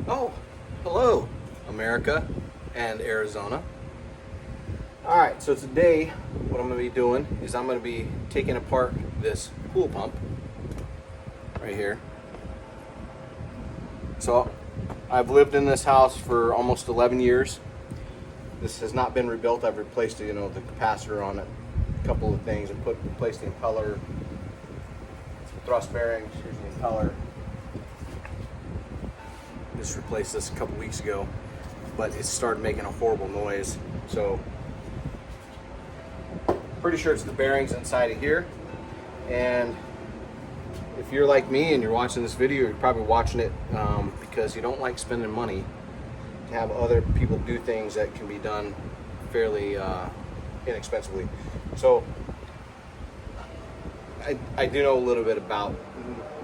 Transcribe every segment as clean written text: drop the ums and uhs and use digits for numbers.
Oh, hello, America and Arizona. All right, so today what I'm going to be doing is I'm going to be taking apart this pool pump right here. So I've lived in this house for almost 11 years. This has not been rebuilt. I've replaced, the capacitor on it, a couple of things, and replaced the impeller, thrust bearings, here's the impeller. Just replaced this a couple weeks ago, but it started making a horrible noise. So pretty sure it's the bearings inside of here. And if you're like me and you're watching this video, you're probably watching it because you don't like spending money to have other people do things that can be done fairly inexpensively. So I do know a little bit about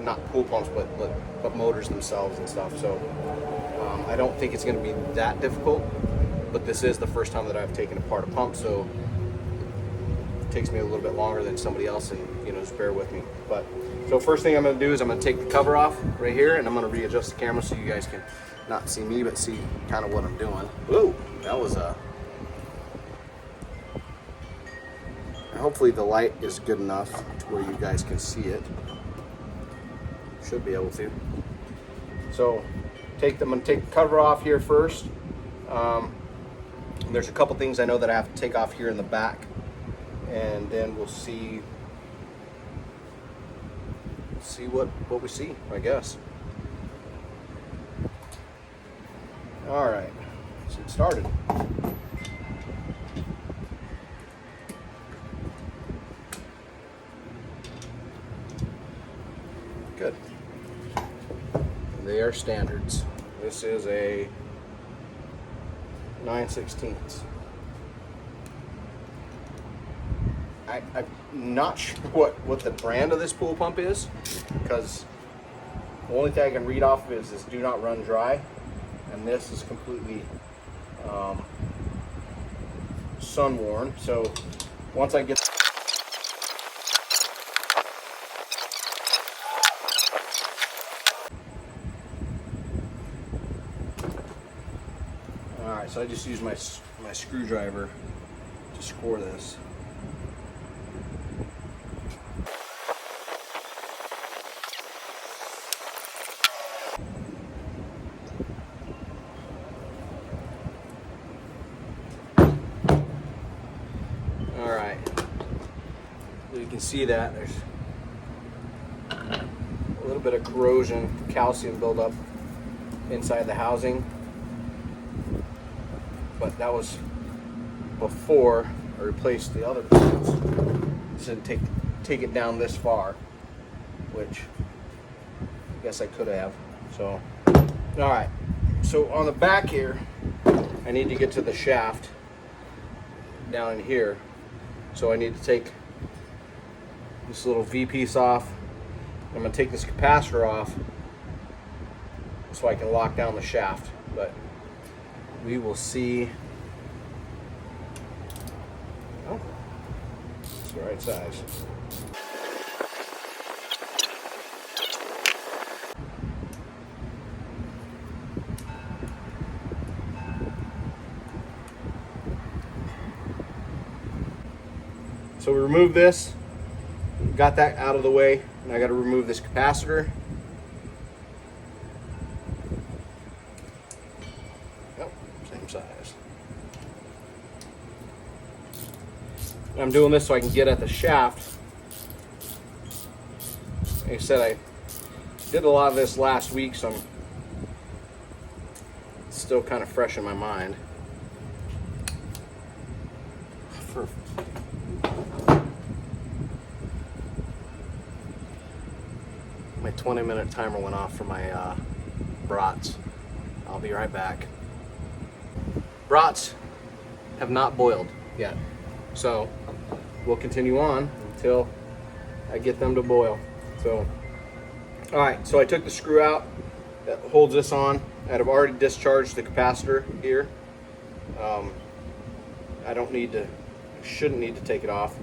not pool pumps, but motors themselves and stuff. So I don't think it's going to be that difficult. But this is the first time that I've taken apart a pump, so it takes me a little bit longer than somebody else, and just bear with me. But so first thing I'm going to do is I'm going to take the cover off right here, and I'm going to readjust the camera so you guys can not see me, but see kind of what I'm doing. Ooh, that was a. Hopefully the light is good enough to where you guys can see it. Should be able to. So I'm going to take the cover off here first. There's a couple things I know that I have to take off here in the back, and then we'll see what we see, I guess. All right, let's get started. Good. They are standards. This is a 9/16. I'm not sure what the brand of this pool pump is, because the only thing I can read off of is this do not run dry, and this is completely sun worn. So once I get Alright, so I just use my screwdriver to score this. Alright, you can see that there's a little bit of corrosion, calcium buildup inside the housing. But that was before I replaced the other panels. Just didn't take it down this far, which I guess I could have. So, all right. So on the back here, I need to get to the shaft down in here. So I need to take this little V piece off. I'm gonna take this capacitor off so I can lock down the shaft. But we will see. Oh, it's the right size. So we remove this, got that out of the way, and I got to remove this capacitor. Size. I'm doing this so I can get at the shaft. Like I said, I did a lot of this last week, so it's still kind of fresh in my mind. My 20-minute timer went off for my brats. I'll be right back. Brats have not boiled yet, so we'll continue on until I get them to boil. So, all right, so I took the screw out that holds this on. I've already discharged the capacitor here. I shouldn't need to take it off.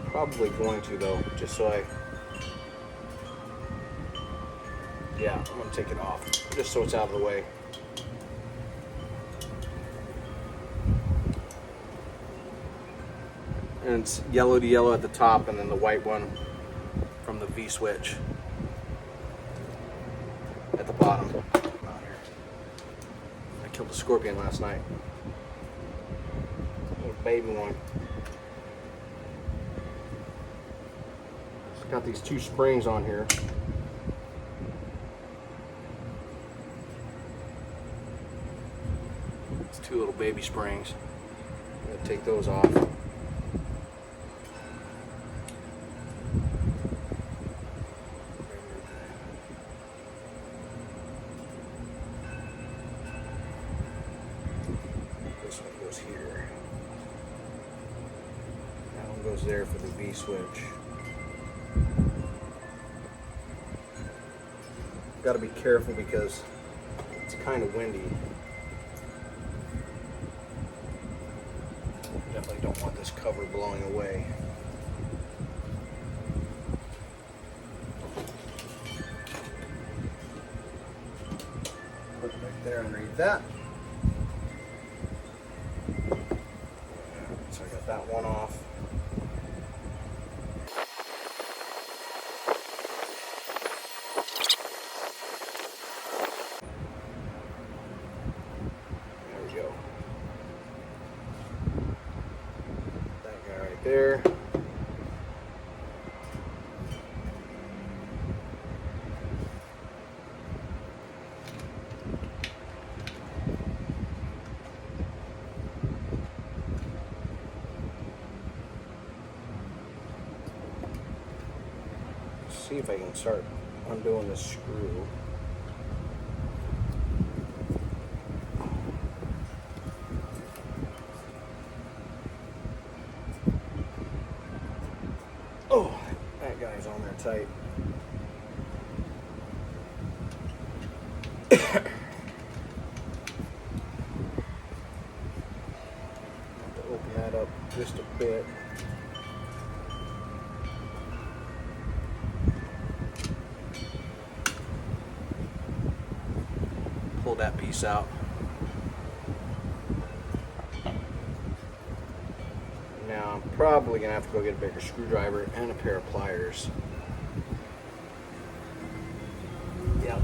Probably going to though, just so I Yeah, I'm gonna take it off just so it's out of the way. And it's yellow to yellow at the top, and then the white one from the V-switch at the bottom. I killed a scorpion last night. Little baby one. It's got these 2 springs on here. It's 2 little baby springs. I'm gonna take those off. This one goes here. That one goes there for the V-switch. Got to be careful because it's kind of windy. Definitely don't want this cover blowing away. Put it right there underneath that. So I got that one off. There we go. That guy right there. See if I can start undoing this screw. Oh, that guy's on there tight. Have to open that up just a bit. Pull that piece out. Now I'm probably gonna have to go get a bigger screwdriver and a pair of pliers. Yep.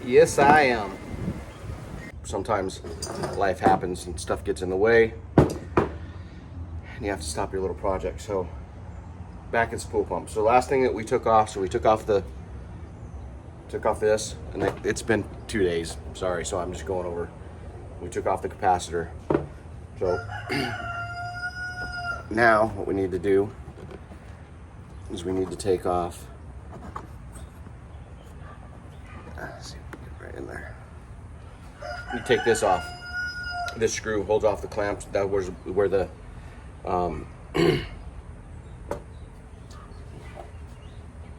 Yes, I am. Sometimes life happens and stuff gets in the way, and you have to stop your little project. So back in spool pump. So last thing that we took off, so we took off this, and it's been 2 days. Sorry, so I'm just going over. We took off the capacitor. So now what we need to do is we need to take off. Let's see if we can get right in there. You take this off. This screw holds off the clamps. That was where the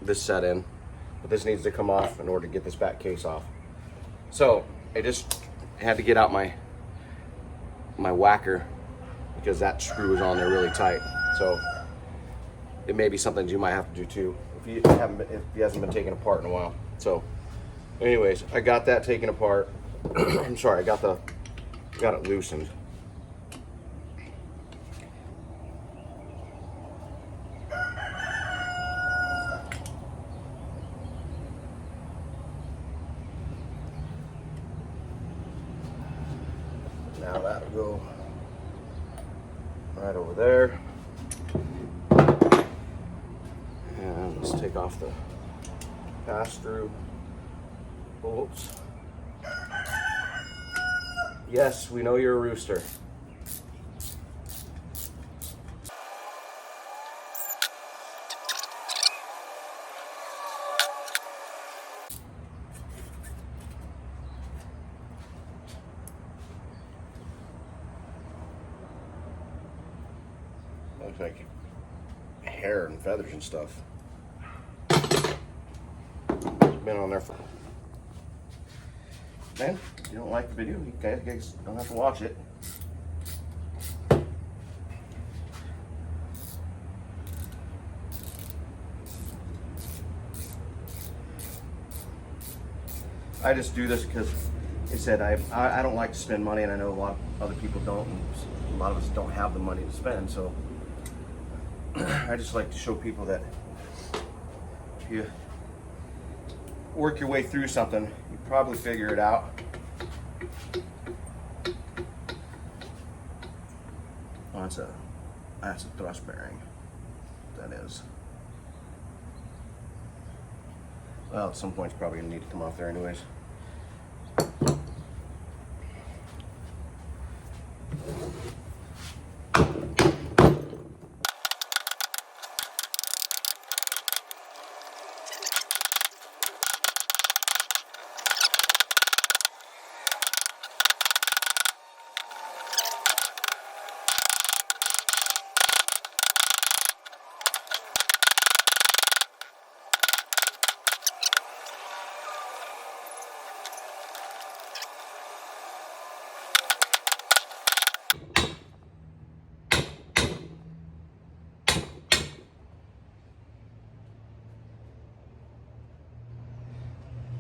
this set in. But this needs to come off in order to get this back case off. So I just had to get out my whacker because that screw is on there really tight. So it may be something you might have to do too if he hasn't been taken apart in a while. So anyways, I got that taken apart. I'm sorry, I got it loosened. Now that'll go right over there. And let's take off the pass-through bolts. Yes, we know you're a rooster. Looks like hair and feathers and stuff. It's been on there for. Man, if you don't like the video, you guys don't have to watch it. I just do this because I said I don't like to spend money, and I know a lot of other people don't, and a lot of us don't have the money to spend. So I just like to show people that if you work your way through something, you probably figure it out. Oh, that's a thrust bearing. That is. Well, at some point it's probably gonna need to come off there anyways.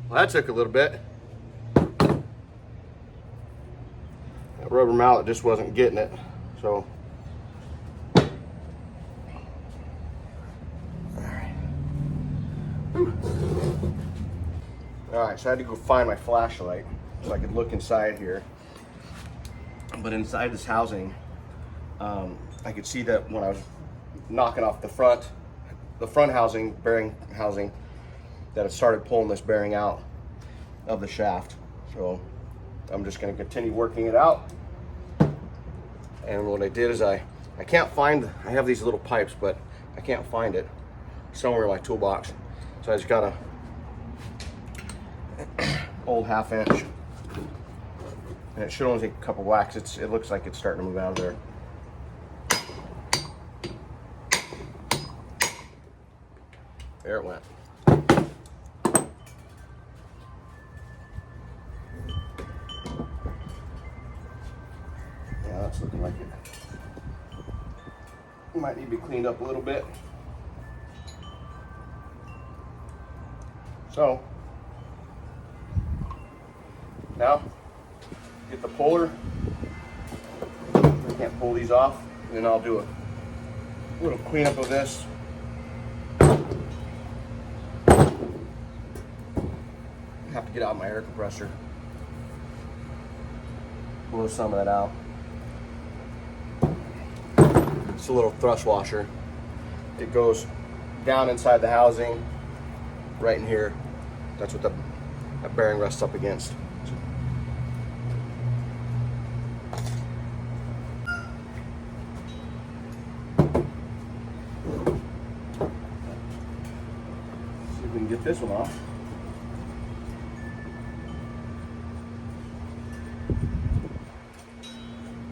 Well, that took a little bit. That rubber mallet just wasn't getting it, so. Alright, so I had to go find my flashlight so I could look inside here. But inside this housing, I could see that when I was knocking off the front housing, bearing housing, that it started pulling this bearing out of the shaft. So I'm just going to continue working it out. And what I did is I have these little pipes, but I can't find it somewhere in my toolbox. So I just got a old 1/2 inch, and it should only take a couple whacks. It looks like it's starting to move out of there. There it went. Yeah, that's looking like it might need to be cleaned up a little bit. So now get the puller. I can't pull these off, and then I'll do a little cleanup of this. Have to get out my air compressor, blow some of that out. It's a little thrust washer. It goes down inside the housing, right in here. That's what that bearing rests up against. See if we can get this one off.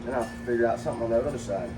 Then I'll figure out something on the other side.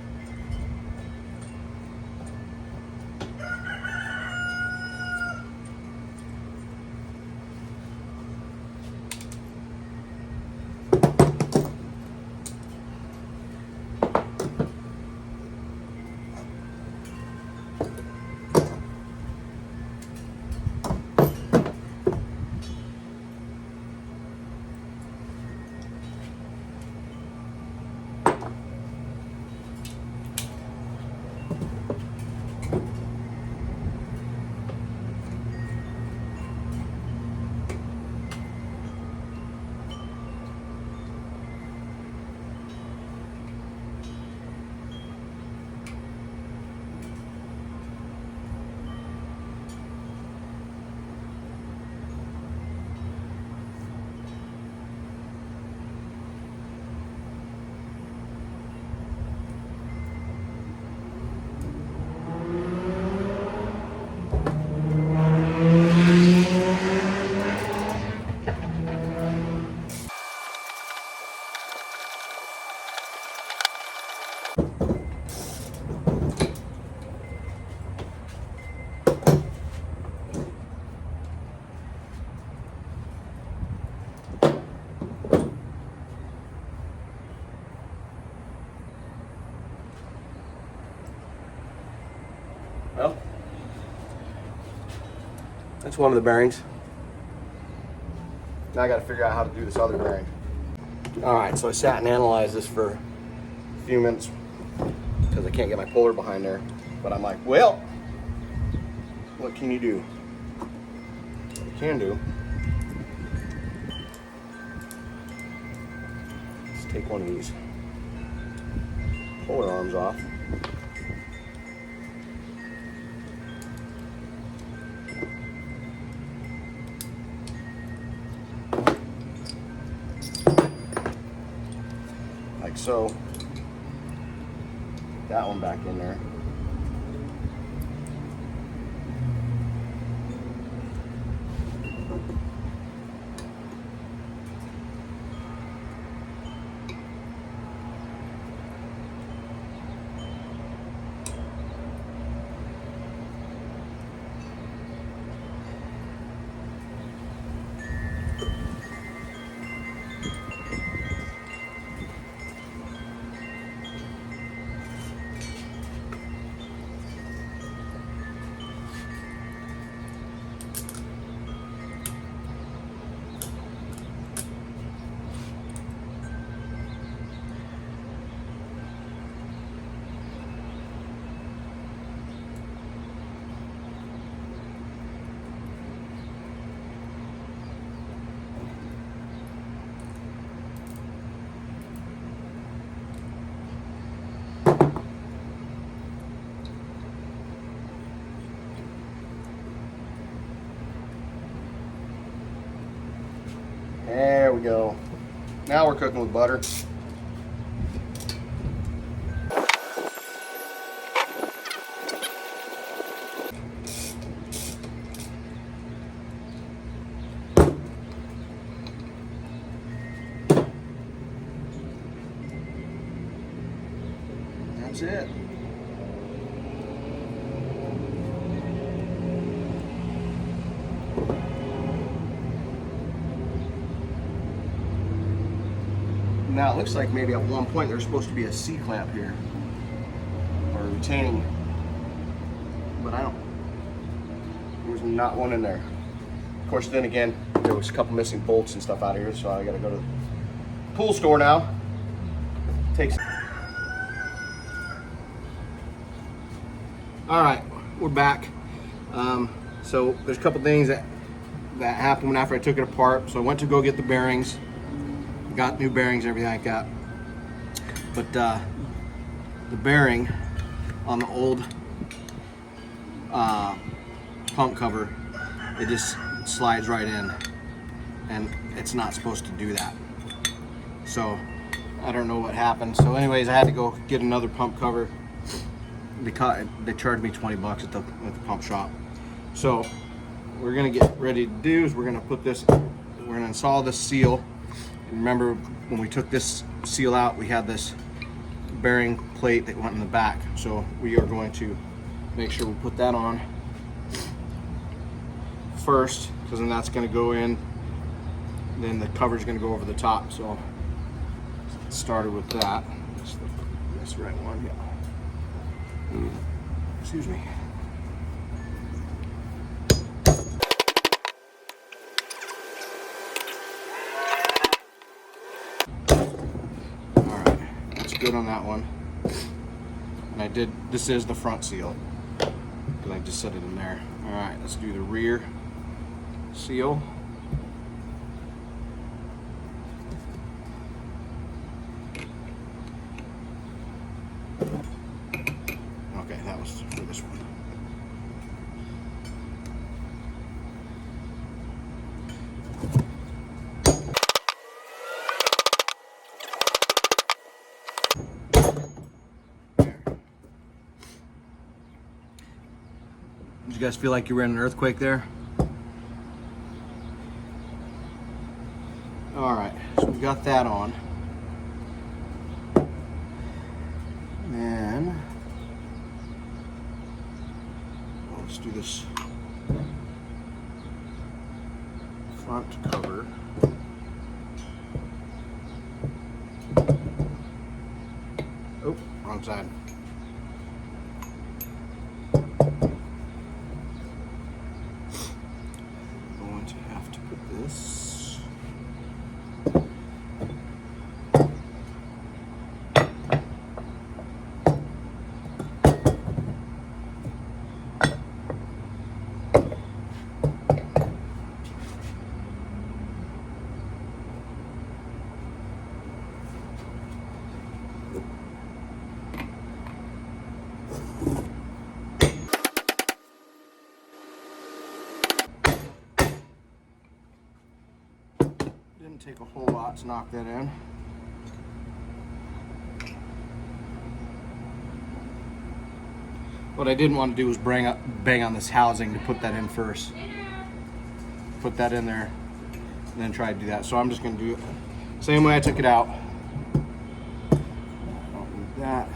Well, that's one of the bearings. Now I got to figure out how to do this other bearing. All right, so I sat and analyzed this for a few minutes because I can't get my puller behind there. But I'm like, well, what can you do? What you can do, let's take one of these puller arms off. Like so. Put that one back in there. There we go. Now we're cooking with butter. That's it. Now it looks like maybe at one point there's supposed to be a C-clamp here, or retaining, but I don't, there's not one in there. Of course, then again, there was a couple missing bolts and stuff out of here, so I gotta go to the pool store now. Takes. All right, we're back. So there's a couple things that happened after I took it apart. So I went to go get the bearings. Got new bearings and everything like that, but the bearing on the old pump cover, it just slides right in, and it's not supposed to do that. So I don't know what happened. So anyways, I had to go get another pump cover because they charged me 20 bucks at the pump shop. So we're gonna get ready to do is we're gonna put this, we're gonna install this seal. Remember when we took this seal out, we had this bearing plate that went in the back. So we are going to make sure we put that on first, because then that's going to go in. Then the cover is going to go over the top. So started with that. That's the right one. Yeah. Excuse me. Good on that one. And this is the front seal, because I just set it in there. All right, let's do the rear seal. Okay, that was for this one. Did you guys feel like you were in an earthquake there? All right, so we got that on. And let's do this front cover. Oh, wrong side. Going to have to put this Didn't take a whole lot to knock that in. What I didn't want to do was bang on this housing to put that in first. Put that in there, and then try to do that. So I'm just going to do it same way I took it out. Don't need that.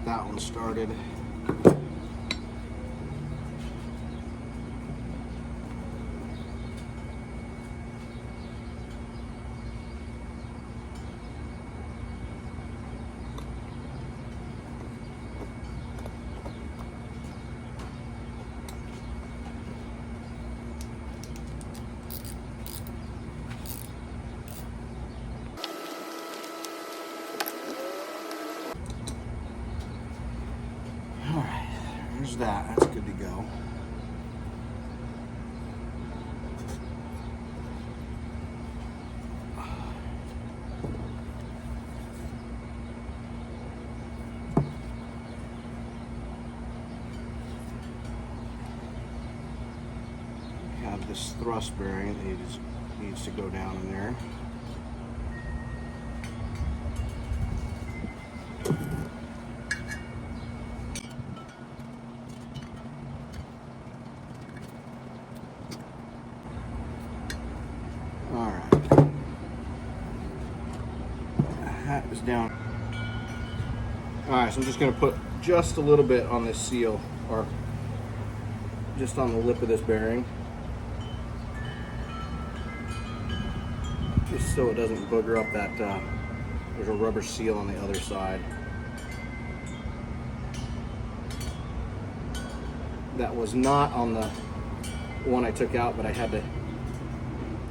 That one started. There's that. That's good to go. We have this thrust bearing that needs to go down in there. Is down. Alright, so I'm just going to put just a little bit on this seal, or just on the lip of this bearing, just so it doesn't booger up that there's a rubber seal on the other side. That was not on the one I took out, but I had to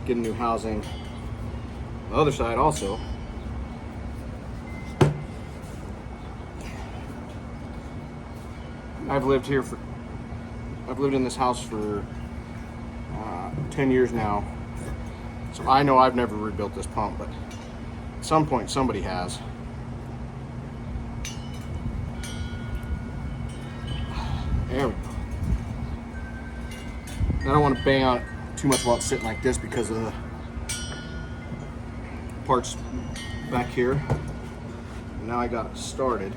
get a new housing on the other side also. I've lived in this house for 10 years now, so I know I've never rebuilt this pump, but at some point somebody has. There we go. I don't want to bang on it too much while it's sitting like this because of the parts back here. Now I got it started.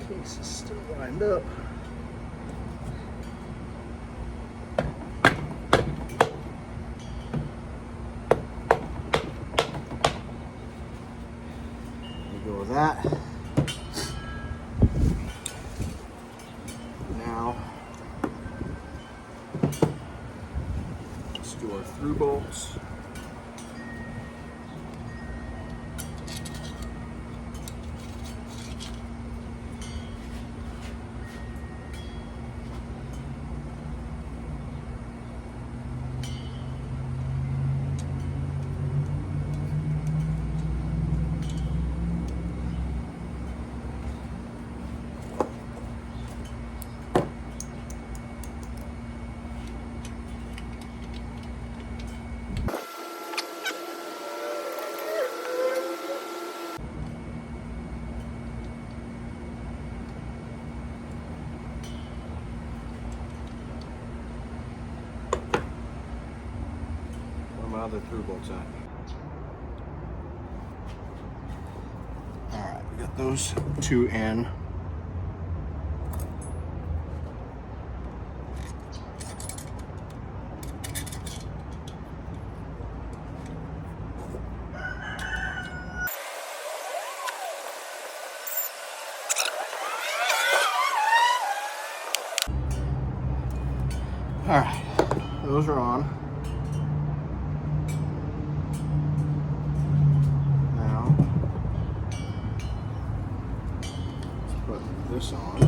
Case is still lined up. Go with that. Now let's do our through bolts. my other through bolts at? Alright, we got those two in. Alright, those are on. Now, let's put this on.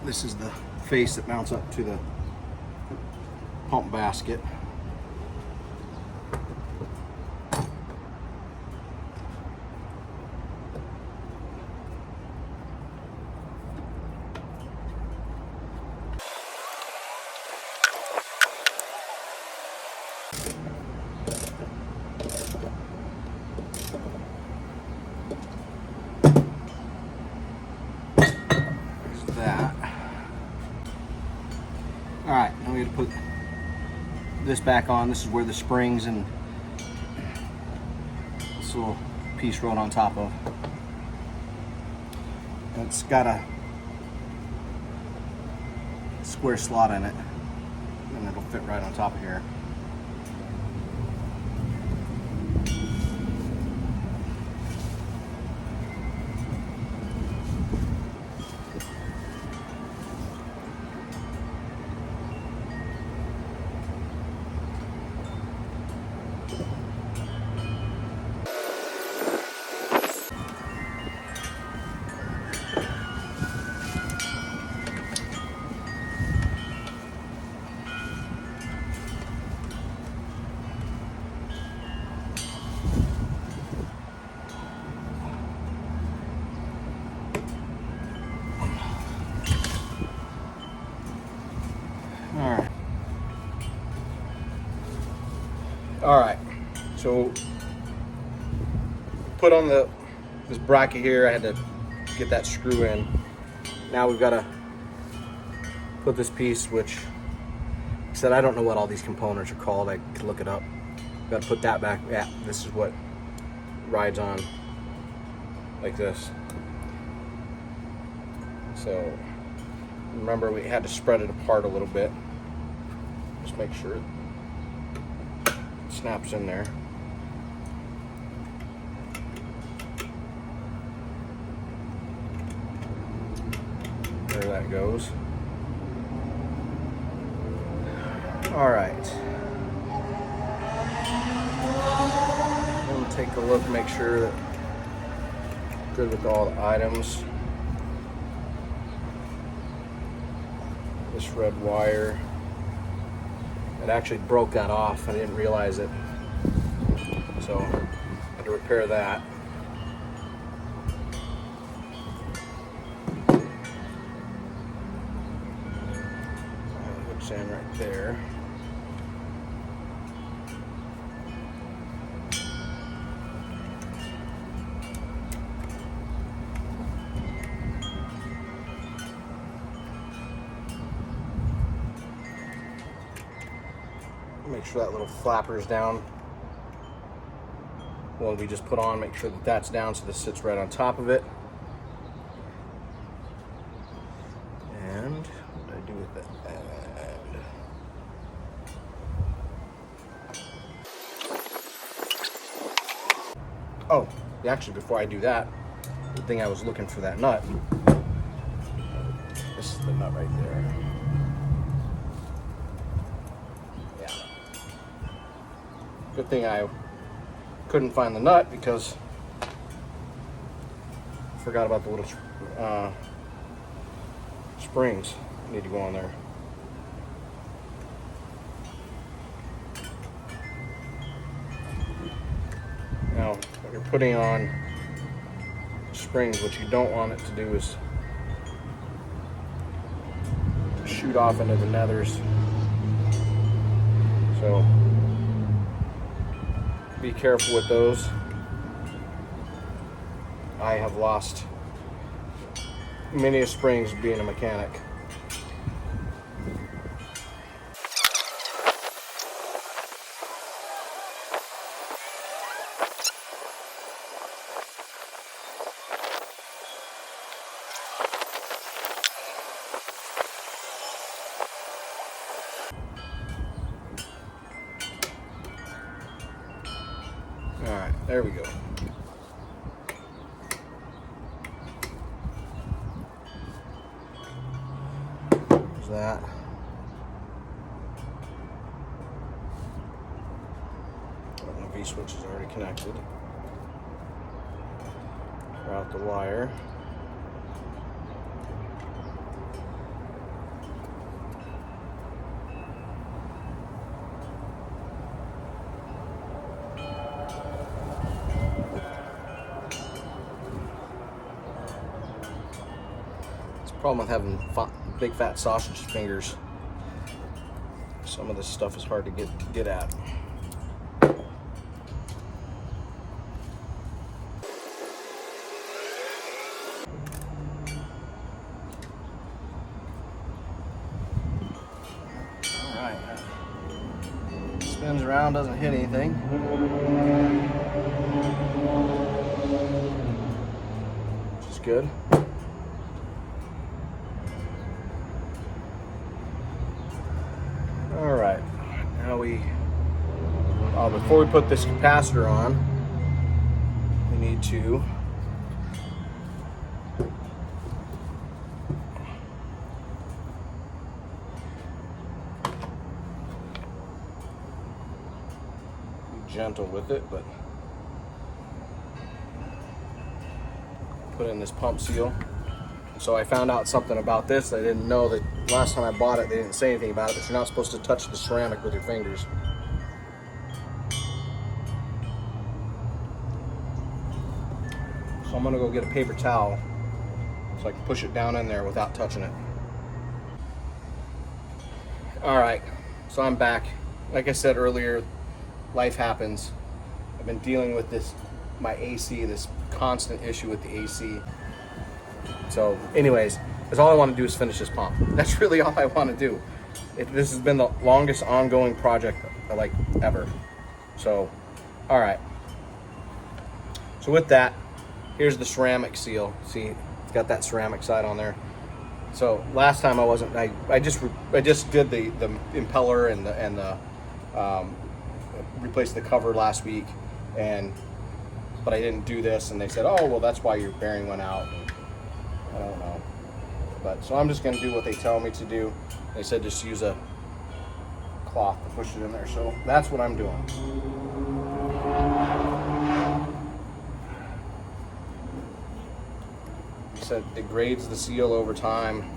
This is the face that mounts up to the pump basket. There's that. All right, now we have to put this back on. This is where the springs and this little piece rode on top of. And it's got a square slot in it, and it'll fit right on top of here. All right, so put on this bracket here. I had to get that screw in. Now we've got to put this piece, which I said I don't know what all these components are called. I could look it up. Got to put that back. Yeah, this is what rides on like this. So remember, we had to spread it apart a little bit. Just make sure it snaps in there. There that goes. All right. We'll take a look, make sure that good with all the items. This red wire. It actually broke that off. I didn't realize it. So I had to repair that. Hooks in right there. Make sure that little flapper's down. Well, we just put on, make sure that that's down so this sits right on top of it. And what did I do with that? Oh, actually, before I do that, the thing I was looking for that nut. This is the nut right there. Good thing I couldn't find the nut because I forgot about the little springs that need to go on there. Now, when you're putting on springs, what you don't want it to do is shoot off into the nethers So be careful with those. I have lost many springs being a mechanic. All right, there we go. There's that. The V-switch is already connected. Route the wire. Problem with having big fat sausage fingers. Some of this stuff is hard to get at. All right, spins around, doesn't hit anything. Which is good. All right, now before we put this capacitor on, we need to be gentle with it, but put in this pump seal. So I found out something about this. I didn't know that last time I bought it, they didn't say anything about it, but you're not supposed to touch the ceramic with your fingers. So I'm gonna go get a paper towel so I can push it down in there without touching it. All right, so I'm back. Like I said earlier, life happens. I've been dealing with my AC, this constant issue with the AC. So anyways, that's all I want to do is finish this pump. That's really all I want to do. This has been the longest ongoing project like ever. So, all right. So with that, here's the ceramic seal. See, it's got that ceramic side on there. So last time I just did the impeller and the replaced the cover last week, but I didn't do this, and they said, oh well, that's why your bearing went out. I don't know, but so I'm just going to do what they tell me to do. They said just use a cloth to push it in there, so that's what I'm doing. He said it degrades the seal over time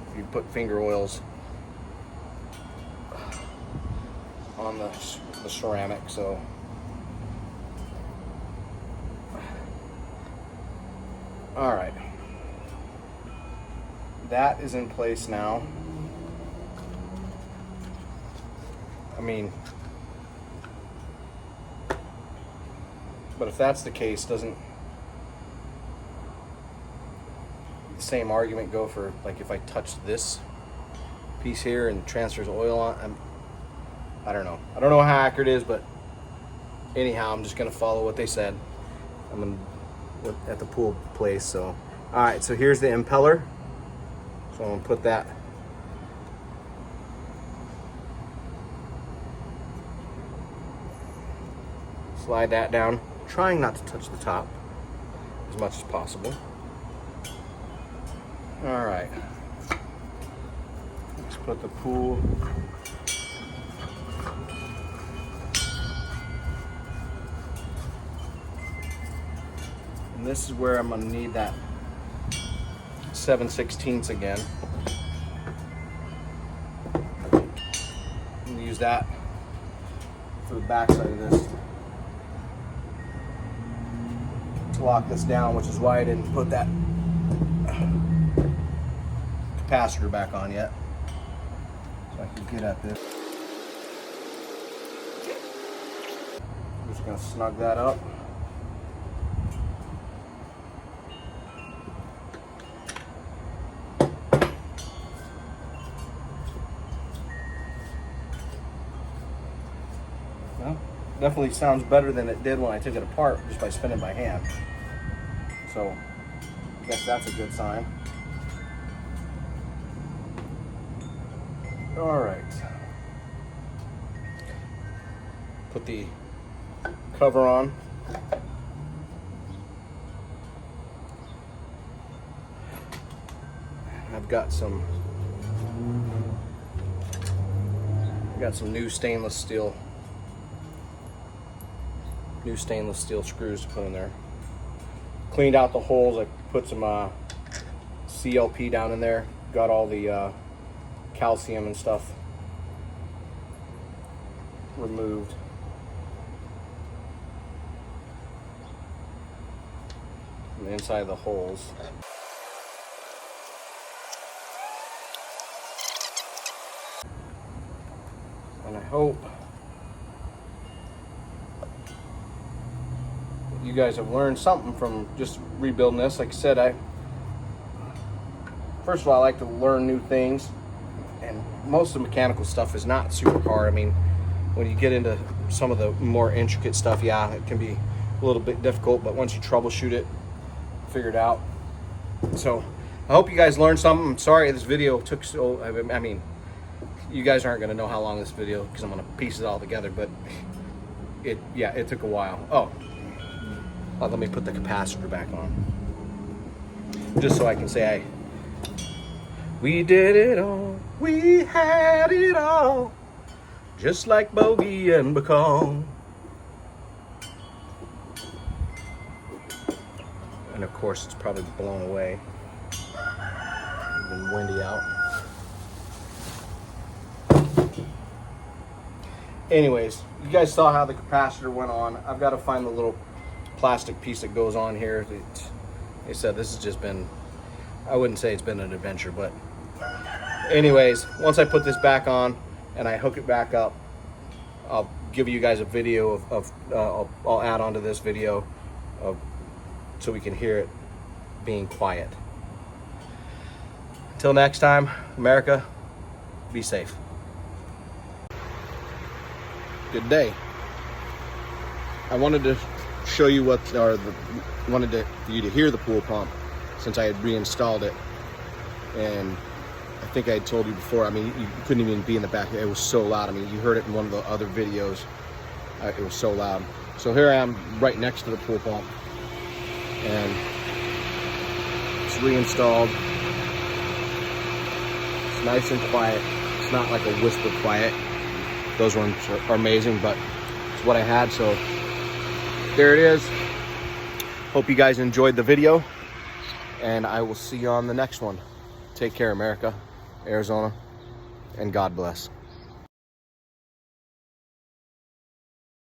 if you put finger oils on the ceramic. So all right. That is in place now. I mean, but if that's the case, doesn't the same argument go for like if I touch this piece here and transfers oil on? I don't know. I don't know how accurate it is, but anyhow, I'm just gonna follow what they said. I'm at the pool place. So, all right. So here's the impeller. So I'm gonna put that slide that down, trying not to touch the top as much as possible. All right, let's put the pool and this is where I'm gonna need that 7/16 again. I'm gonna use that for the back side of this to lock this down, which is why I didn't put that capacitor back on yet. So I can get at this. Gonna snug that up. Well, definitely sounds better than it did when I took it apart just by spinning by hand. So I guess that's a good sign. All right. Put the cover on. I've got some new stainless steel screws to put in there. Cleaned out the holes. I put some CLP down in there. Got all the calcium and stuff removed. From the inside of the holes. And I hope you guys have learned something from just rebuilding this. Like I said, first of all, I like to learn new things, and most of the mechanical stuff is not super hard. I mean, when you get into some of the more intricate stuff, yeah, it can be a little bit difficult, but once you troubleshoot it, figure it out. So I hope you guys learned something. I'm sorry this video took so, I mean, you guys aren't going to know how long this video, because I'm going to piece it all together, but it took a while. Oh, let me put the capacitor back on, just so I can say we did it all, we had it all, just like Bogey and Bacall. And of course it's probably blown away. It's been windy out. Anyways, you guys saw how the capacitor went on. I've got to find the little plastic piece that goes on here. They said this has just been, I wouldn't say it's been an adventure, but anyways, once I put this back on and I hook it back up, I'll give you guys a video I'll add onto this video so we can hear it being quiet. Until next time, America, be safe. Good day. I wanted to show you wanted you to hear the pool pump, since I had reinstalled it. And I think I had told you before, I mean, you couldn't even be in the back. It was so loud. I mean, you heard it in one of the other videos. It was so loud. So here I am right next to the pool pump, and it's reinstalled. It's nice and quiet. It's not like a whisper quiet. Those ones are amazing, but it's what I had, so there it is. Hope you guys enjoyed the video, and I will see you on the next one. Take care, America, Arizona, and God bless.